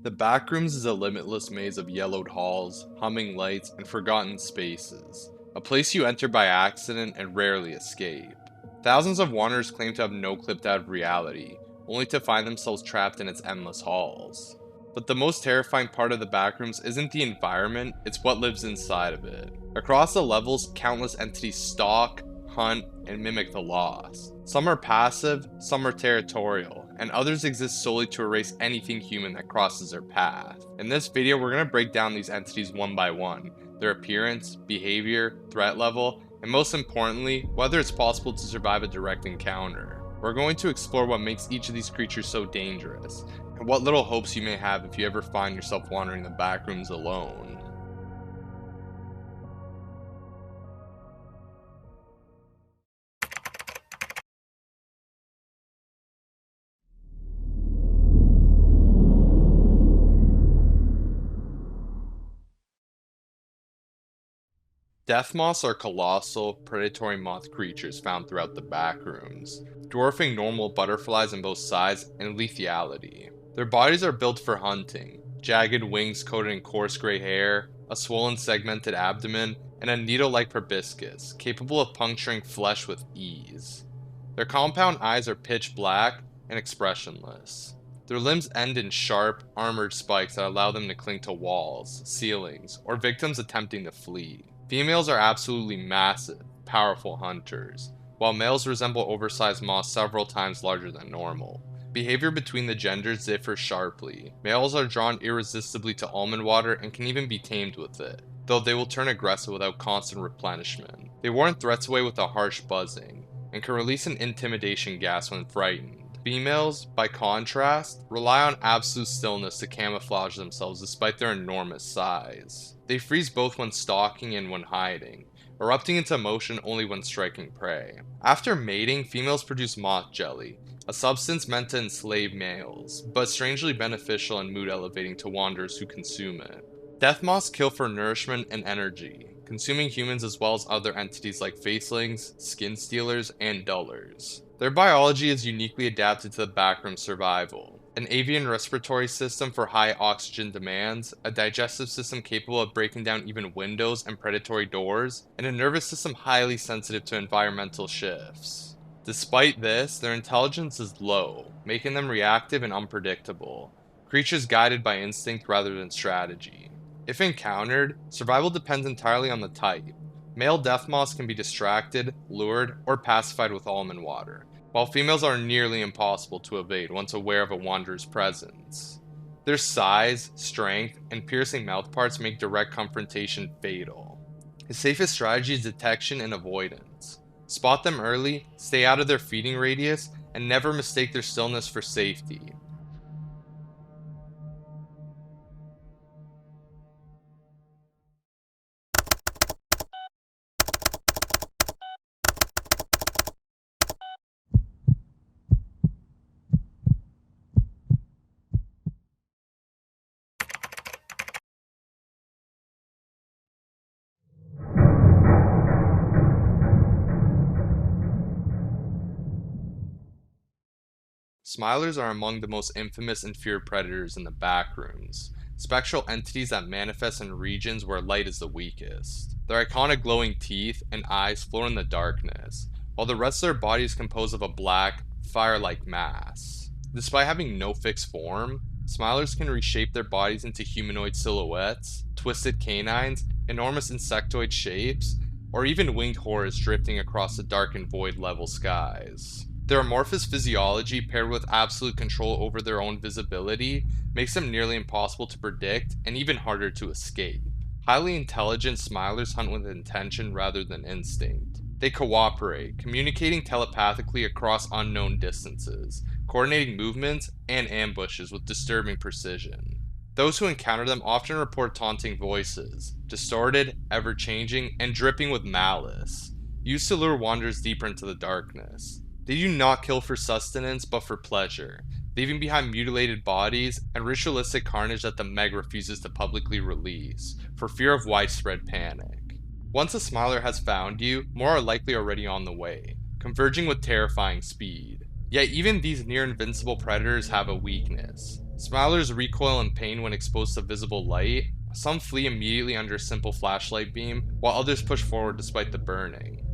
The Backrooms is a limitless maze of yellowed halls, humming lights, and forgotten spaces. A place you enter by accident and rarely escape. Thousands of wanderers claim to have no clipped out of reality, only to find themselves trapped in its endless halls. But the most terrifying part of the Backrooms isn't the environment, it's what lives inside of it. Across the levels, countless entities stalk, hunt, and mimic the lost. Some are passive, some are territorial, and others exist solely to erase anything human that crosses their path. In this video, we're going to break down these entities one by one, their appearance, behavior, threat level, and most importantly, whether it's possible to survive a direct encounter. We're going to explore what makes each of these creatures so dangerous, and what little hopes you may have if you ever find yourself wandering the Backrooms alone. Deathmoths are colossal, predatory moth creatures found throughout the Backrooms, dwarfing normal butterflies in both size and lethality. Their bodies are built for hunting, jagged wings coated in coarse gray hair, a swollen segmented abdomen, and a needle-like proboscis, capable of puncturing flesh with ease. Their compound eyes are pitch black and expressionless. Their limbs end in sharp, armored spikes that allow them to cling to walls, ceilings, or victims attempting to flee. Females are absolutely massive, powerful hunters, while males resemble oversized moths several times larger than normal. Behavior between the genders differs sharply. Males are drawn irresistibly to almond water and can even be tamed with it, though they will turn aggressive without constant replenishment. They warn threats away with a harsh buzzing, and can release an intimidation gas when frightened. Females, by contrast, rely on absolute stillness to camouflage themselves despite their enormous size. They freeze both when stalking and when hiding, erupting into motion only when striking prey. After mating, females produce moth jelly, a substance meant to enslave males, but strangely beneficial and mood elevating to wanderers who consume it. Deathmoths kill for nourishment and energy, consuming humans as well as other entities like facelings, skin stealers, and dullers. Their biology is uniquely adapted to the backroom survival. An avian respiratory system for high oxygen demands, a digestive system capable of breaking down even windows and predatory doors, and a nervous system highly sensitive to environmental shifts. Despite this, their intelligence is low, making them reactive and unpredictable, creatures guided by instinct rather than strategy. If encountered, survival depends entirely on the type. Male deathmoths can be distracted, lured, or pacified with almond water, while females are nearly impossible to evade once aware of a wanderer's presence. Their size, strength, and piercing mouthparts make direct confrontation fatal. The safest strategy is detection and avoidance. Spot them early, stay out of their feeding radius, and never mistake their stillness for safety. Smilers are among the most infamous and feared predators in the Backrooms, spectral entities that manifest in regions where light is the weakest. Their iconic glowing teeth and eyes float in the darkness, while the rest of their body is composed of a black, fire-like mass. Despite having no fixed form, Smilers can reshape their bodies into humanoid silhouettes, twisted canines, enormous insectoid shapes, or even winged horrors drifting across the dark and void-level skies. Their amorphous physiology, paired with absolute control over their own visibility, makes them nearly impossible to predict and even harder to escape. Highly intelligent Smilers hunt with intention rather than instinct. They cooperate, communicating telepathically across unknown distances, coordinating movements and ambushes with disturbing precision. Those who encounter them often report taunting voices, distorted, ever-changing, and dripping with malice, used to lure wanderers deeper into the darkness. They do not kill for sustenance, but for pleasure, leaving behind mutilated bodies and ritualistic carnage that the Meg refuses to publicly release, for fear of widespread panic. Once a Smiler has found you, more are likely already on the way, converging with terrifying speed. Yet even these near-invincible predators have a weakness. Smilers recoil in pain when exposed to visible light. Some flee immediately under a simple flashlight beam, while others push forward despite the burning.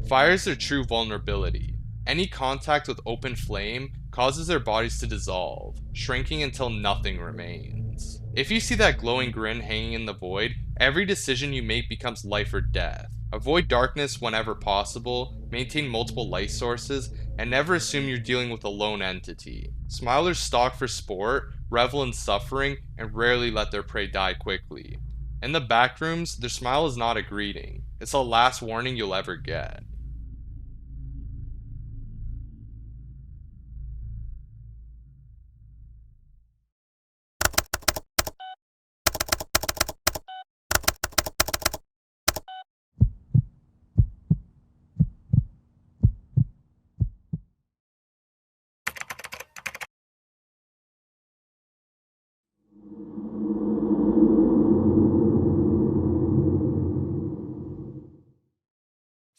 Fire is their true vulnerability. Any contact with open flame causes their bodies to dissolve, shrinking until nothing remains. If you see that glowing grin hanging in the void, every decision you make becomes life or death. Avoid darkness whenever possible, maintain multiple light sources, and never assume you're dealing with a lone entity. Smilers stalk for sport, revel in suffering, and rarely let their prey die quickly. In the backrooms, their smile is not a greeting, it's the last warning you'll ever get.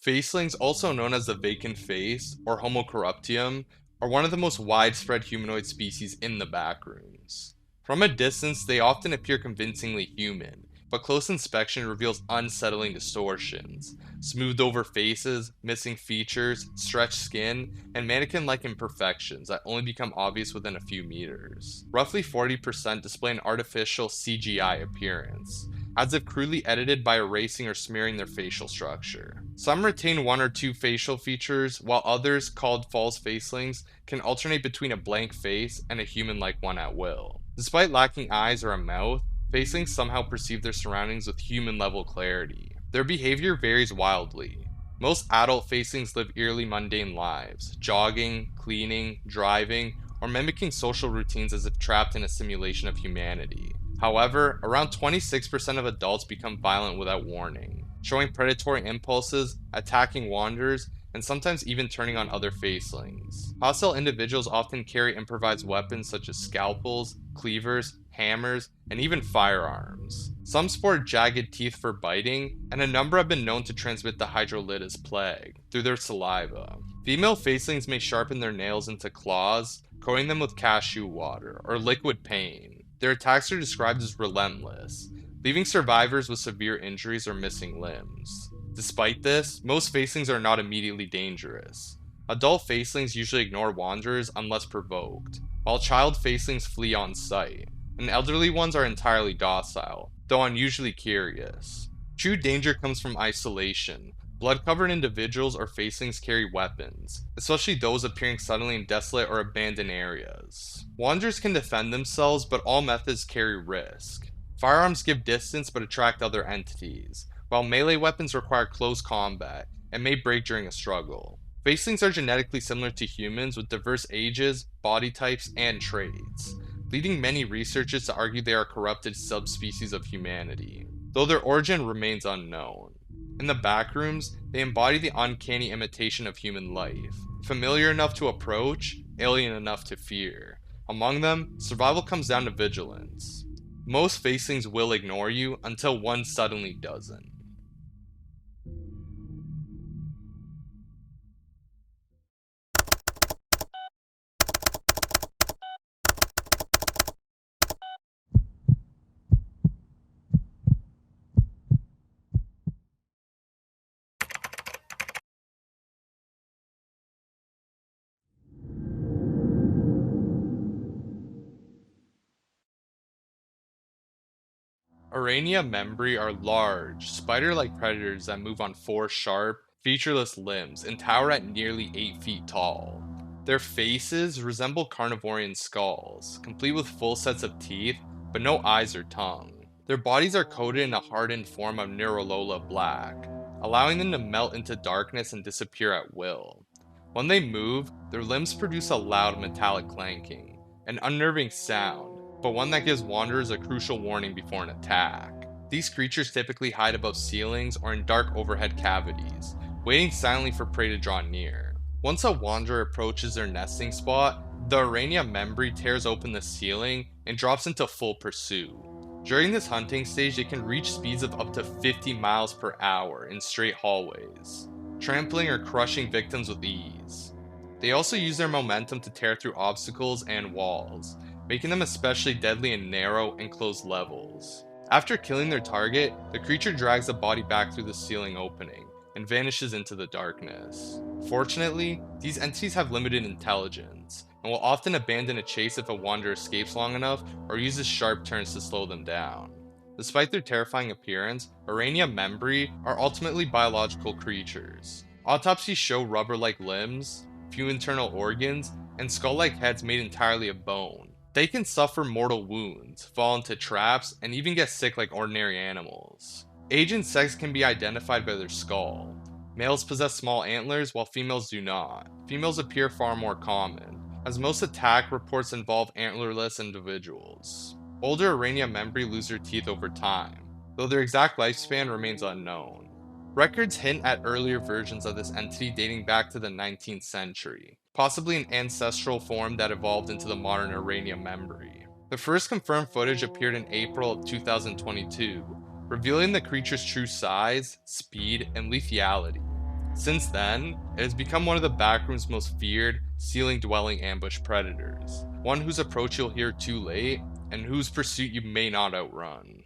Facelings, also known as the vacant face or Homo corruptium, are one of the most widespread humanoid species in the backrooms. From a distance, they often appear convincingly human, but close inspection reveals unsettling distortions. Smoothed over faces, missing features, stretched skin, and mannequin like imperfections that only become obvious within a few meters. Roughly 40% display an artificial CGI appearance, as if crudely edited by erasing or smearing their facial structure. Some retain one or two facial features, while others, called false facelings, can alternate between a blank face and a human-like one at will. Despite lacking eyes or a mouth, facelings somehow perceive their surroundings with human-level clarity. Their behavior varies wildly. Most adult facelings live eerily mundane lives, jogging, cleaning, driving, or mimicking social routines as if trapped in a simulation of humanity. However, around 26% of adults become violent without warning, showing predatory impulses, attacking wanderers, and sometimes even turning on other facelings. Hostile individuals often carry improvised weapons such as scalpels, cleavers, hammers, and even firearms. Some sport jagged teeth for biting, and a number have been known to transmit the hydrolitous plague through their saliva. Female facelings may sharpen their nails into claws, coating them with cashew water or liquid pain. Their attacks are described as relentless, leaving survivors with severe injuries or missing limbs. Despite this, most facelings are not immediately dangerous. Adult facelings usually ignore wanderers unless provoked, while child facelings flee on sight, and elderly ones are entirely docile, though unusually curious. True danger comes from isolation. Blood-covered individuals or facelings carry weapons, especially those appearing suddenly in desolate or abandoned areas. Wanderers can defend themselves, but all methods carry risk. Firearms give distance but attract other entities, while melee weapons require close combat and may break during a struggle. Facelings are genetically similar to humans with diverse ages, body types, and traits, leading many researchers to argue they are corrupted subspecies of humanity, though their origin remains unknown. In the backrooms, they embody the uncanny imitation of human life, familiar enough to approach, alien enough to fear. Among them, survival comes down to vigilance. Most facelings will ignore you until one suddenly doesn't. Aranea Membri are large, spider-like predators that move on four sharp, featureless limbs and tower at nearly 8 feet tall. Their faces resemble carnivorian skulls, complete with full sets of teeth, but no eyes or tongue. Their bodies are coated in a hardened form of Neurolola black, allowing them to melt into darkness and disappear at will. When they move, their limbs produce a loud metallic clanking, an unnerving sound, but one that gives wanderers a crucial warning before an attack. These creatures typically hide above ceilings or in dark overhead cavities, waiting silently for prey to draw near. Once a wanderer approaches their nesting spot, the Aranea Membri tears open the ceiling and drops into full pursuit. During this hunting stage, they can reach speeds of up to 50 miles per hour in straight hallways, trampling or crushing victims with ease. They also use their momentum to tear through obstacles and walls, making them especially deadly in narrow and closed levels. After killing their target, the creature drags the body back through the ceiling opening and vanishes into the darkness. Fortunately, these entities have limited intelligence and will often abandon a chase if a wanderer escapes long enough or uses sharp turns to slow them down. Despite their terrifying appearance, Aranea Membri are ultimately biological creatures. Autopsies show rubber-like limbs, few internal organs, and skull-like heads made entirely of bone. They can suffer mortal wounds, fall into traps, and even get sick like ordinary animals. Age and sex can be identified by their skull. Males possess small antlers while females do not. Females appear far more common, as most attack reports involve antlerless individuals. Older Aranea Membri lose their teeth over time, though their exact lifespan remains unknown. Records hint at earlier versions of this entity dating back to the 19th century, possibly an ancestral form that evolved into the modern Aranea Membri. The first confirmed footage appeared in April of 2022, revealing the creature's true size, speed, and lethality. Since then, it has become one of the Backrooms' most feared, ceiling-dwelling ambush predators, one whose approach you'll hear too late, and whose pursuit you may not outrun.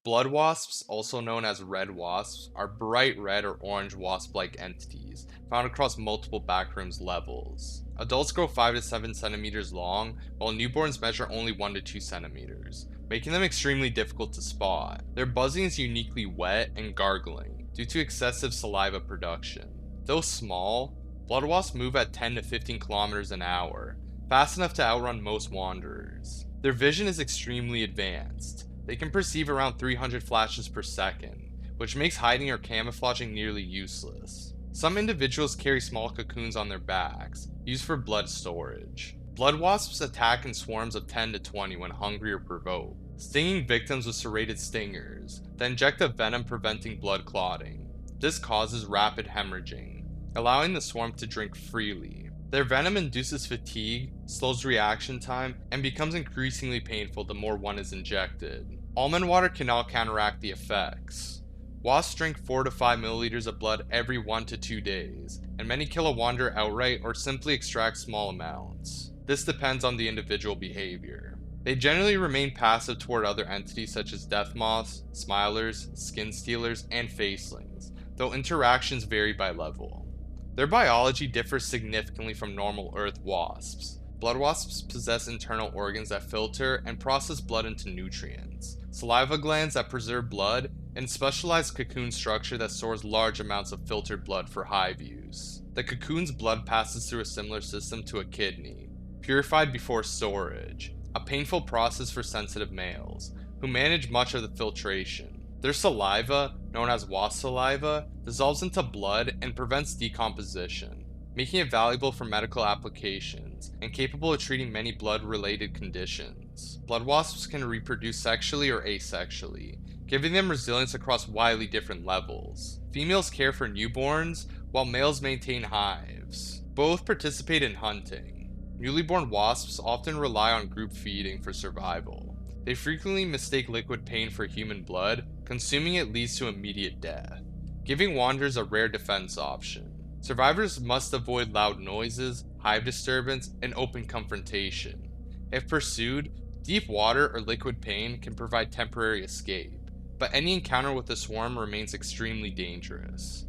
Blood wasps, also known as red wasps, are bright red or orange wasp-like entities found across multiple Backrooms levels. Adults grow 5 to 7 centimeters long, while newborns measure only 1 to 2 centimeters, making them extremely difficult to spot. Their buzzing is uniquely wet and gargling due to excessive saliva production. Though small, blood wasps move at 10 to 15 kilometers an hour, fast enough to outrun most wanderers. Their vision is extremely advanced. They can perceive around 300 flashes per second, which makes hiding or camouflaging nearly useless. Some individuals carry small cocoons on their backs, used for blood storage. Blood wasps attack in swarms of 10 to 20 when hungry or provoked, stinging victims with serrated stingers that inject a venom preventing blood clotting. This causes rapid hemorrhaging, allowing the swarm to drink freely. Their venom induces fatigue, slows reaction time, and becomes increasingly painful the more one is injected. Almond water cannot counteract the effects. Wasps drink 4 to 5 milliliters of blood every 1 to 2 days, and many kill a wanderer outright or simply extract small amounts. This depends on the individual behavior. They generally remain passive toward other entities such as Deathmoths, Smilers, Skin Stealers, and Facelings, though interactions vary by level. Their biology differs significantly from normal Earth wasps. Blood wasps possess internal organs that filter and process blood into nutrients, saliva glands that preserve blood, and specialized cocoon structure that stores large amounts of filtered blood for hive use. The cocoon's blood passes through a similar system to a kidney, purified before storage, a painful process for sensitive males, who manage much of the filtration. Their saliva, known as wasp saliva, dissolves into blood and prevents decomposition, making it valuable for medical applications and capable of treating many blood-related conditions. Blood wasps can reproduce sexually or asexually, giving them resilience across widely different levels. Females care for newborns, while males maintain hives. Both participate in hunting. Newly born wasps often rely on group feeding for survival. They frequently mistake liquid pain for human blood, consuming it leads to immediate death, giving wanderers a rare defense option. Survivors must avoid loud noises, hive disturbance, and open confrontation. If pursued, deep water or liquid pain can provide temporary escape, but any encounter with the swarm remains extremely dangerous.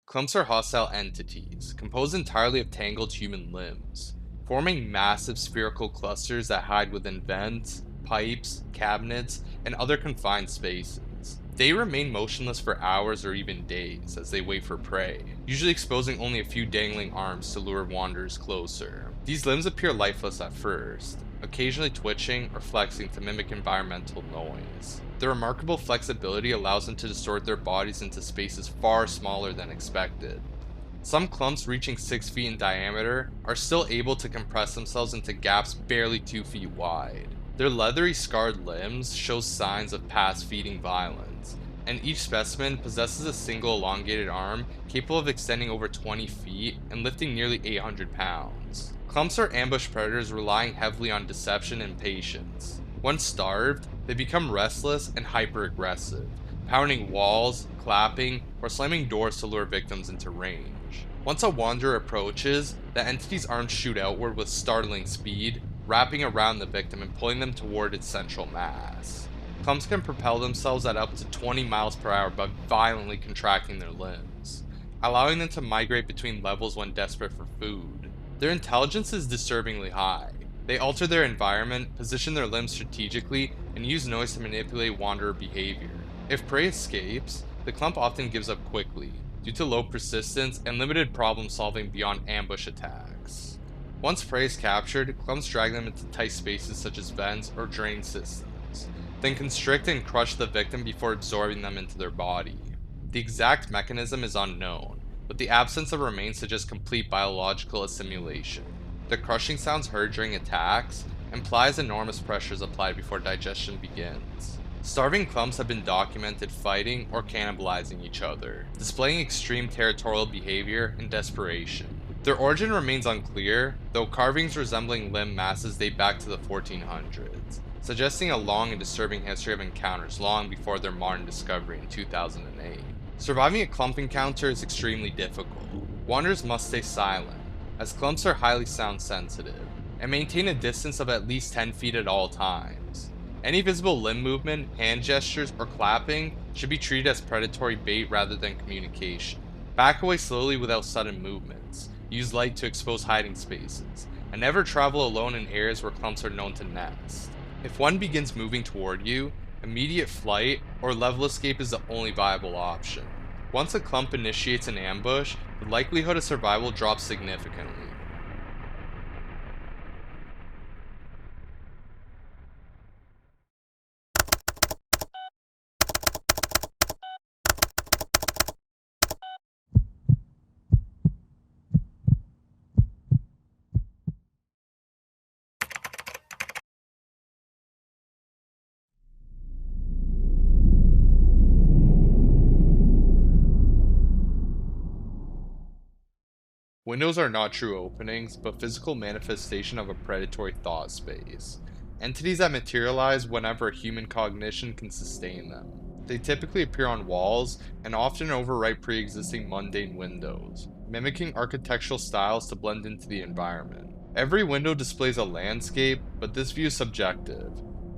Clumps are hostile entities, composed entirely of tangled human limbs, forming massive spherical clusters that hide within vents, pipes, cabinets, and other confined spaces. They remain motionless for hours or even days as they wait for prey, usually exposing only a few dangling arms to lure wanderers closer. These limbs appear lifeless at first, occasionally twitching or flexing to mimic environmental noise. Their remarkable flexibility allows them to distort their bodies into spaces far smaller than expected. Some clumps reaching 6 feet in diameter are still able to compress themselves into gaps barely 2 feet wide. Their leathery scarred limbs show signs of past feeding violence, and each specimen possesses a single elongated arm capable of extending over 20 feet and lifting nearly 800 pounds. Clumps are ambush predators relying heavily on deception and patience. Once starved, they become restless and hyper-aggressive, pounding walls, clapping, or slamming doors to lure victims into range. Once a wanderer approaches, the entity's arms shoot outward with startling speed, wrapping around the victim and pulling them toward its central mass. Clumps can propel themselves at up to 20 miles per hour by violently contracting their limbs, allowing them to migrate between levels when desperate for food. Their intelligence is disturbingly high. They alter their environment, position their limbs strategically, and use noise to manipulate wanderer behavior. If prey escapes, the clump often gives up quickly, due to low persistence and limited problem solving beyond ambush attacks. Once prey is captured, clumps drag them into tight spaces such as vents or drain systems, then constrict and crush the victim before absorbing them into their body. The exact mechanism is unknown, but the absence of remains suggests complete biological assimilation. The crushing sounds heard during attacks implies enormous pressure is applied before digestion begins. Starving clumps have been documented fighting or cannibalizing each other, displaying extreme territorial behavior and desperation. Their origin remains unclear, though carvings resembling limb masses date back to the 1400s, suggesting a long and disturbing history of encounters long before their modern discovery in 2008. Surviving a clump encounter is extremely difficult. Wanderers must stay silent, as clumps are highly sound sensitive, and maintain a distance of at least 10 feet at all times. Any visible limb movement, hand gestures, or clapping should be treated as predatory bait rather than communication. Back away slowly without sudden movements, use light to expose hiding spaces, and never travel alone in areas where clumps are known to nest. If one begins moving toward you, immediate flight or level escape is the only viable option. Once a clump initiates an ambush, the likelihood of survival drops significantly. Windows are not true openings, but physical manifestation of a predatory thought space. Entities that materialize whenever human cognition can sustain them. They typically appear on walls and often overwrite pre-existing mundane windows, mimicking architectural styles to blend into the environment. Every window displays a landscape, but this view is subjective.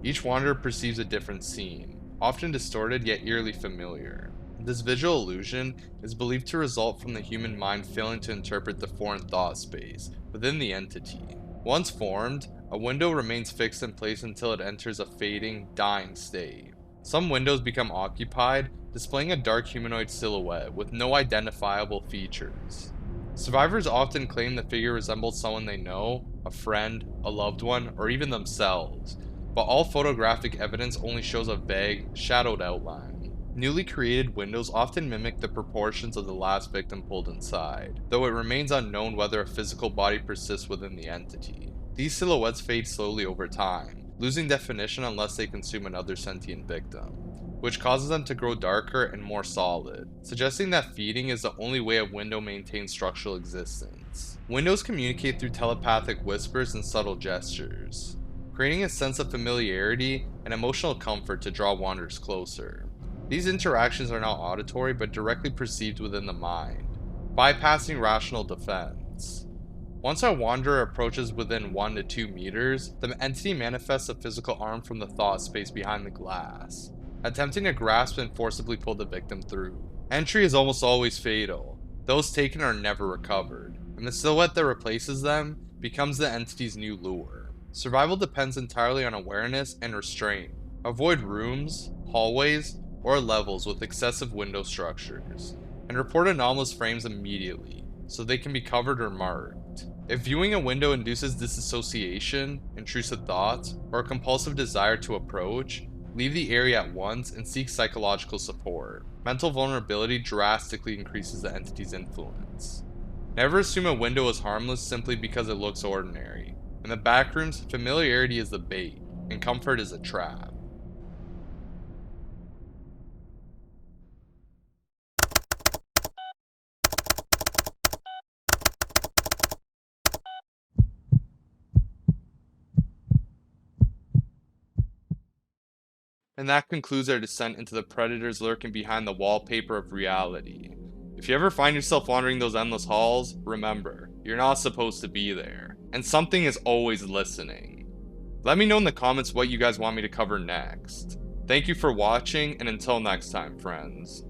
Each wanderer perceives a different scene, often distorted yet eerily familiar. This visual illusion is believed to result from the human mind failing to interpret the foreign thought space within the entity. Once formed, a window remains fixed in place until it enters a fading, dying state. Some windows become occupied, displaying a dark humanoid silhouette with no identifiable features. Survivors often claim the figure resembles someone they know, a friend, a loved one, or even themselves, but all photographic evidence only shows a vague, shadowed outline. Newly created windows often mimic the proportions of the last victim pulled inside, though it remains unknown whether a physical body persists within the entity. These silhouettes fade slowly over time, losing definition unless they consume another sentient victim, which causes them to grow darker and more solid, suggesting that feeding is the only way a window maintains structural existence. Windows communicate through telepathic whispers and subtle gestures, creating a sense of familiarity and emotional comfort to draw wanderers closer. These interactions are not auditory but directly perceived within the mind, bypassing rational defense. Once a wanderer approaches within 1 to 2 meters, the entity manifests a physical arm from the thought space behind the glass, attempting to grasp and forcibly pull the victim through. Entry is almost always fatal. Those taken are never recovered, and the silhouette that replaces them becomes the entity's new lure. Survival depends entirely on awareness and restraint. Avoid rooms, hallways, or levels with excessive window structures, and report anomalous frames immediately, so they can be covered or marked. If viewing a window induces disassociation, intrusive thoughts, or a compulsive desire to approach, leave the area at once and seek psychological support. Mental vulnerability drastically increases the entity's influence. Never assume a window is harmless simply because it looks ordinary. In the Backrooms, familiarity is the bait, and comfort is a trap. And that concludes our descent into the predators lurking behind the wallpaper of reality. If you ever find yourself wandering those endless halls, remember, you're not supposed to be there, and something is always listening. Let me know in the comments what you guys want me to cover next. Thank you for watching, and until next time, friends.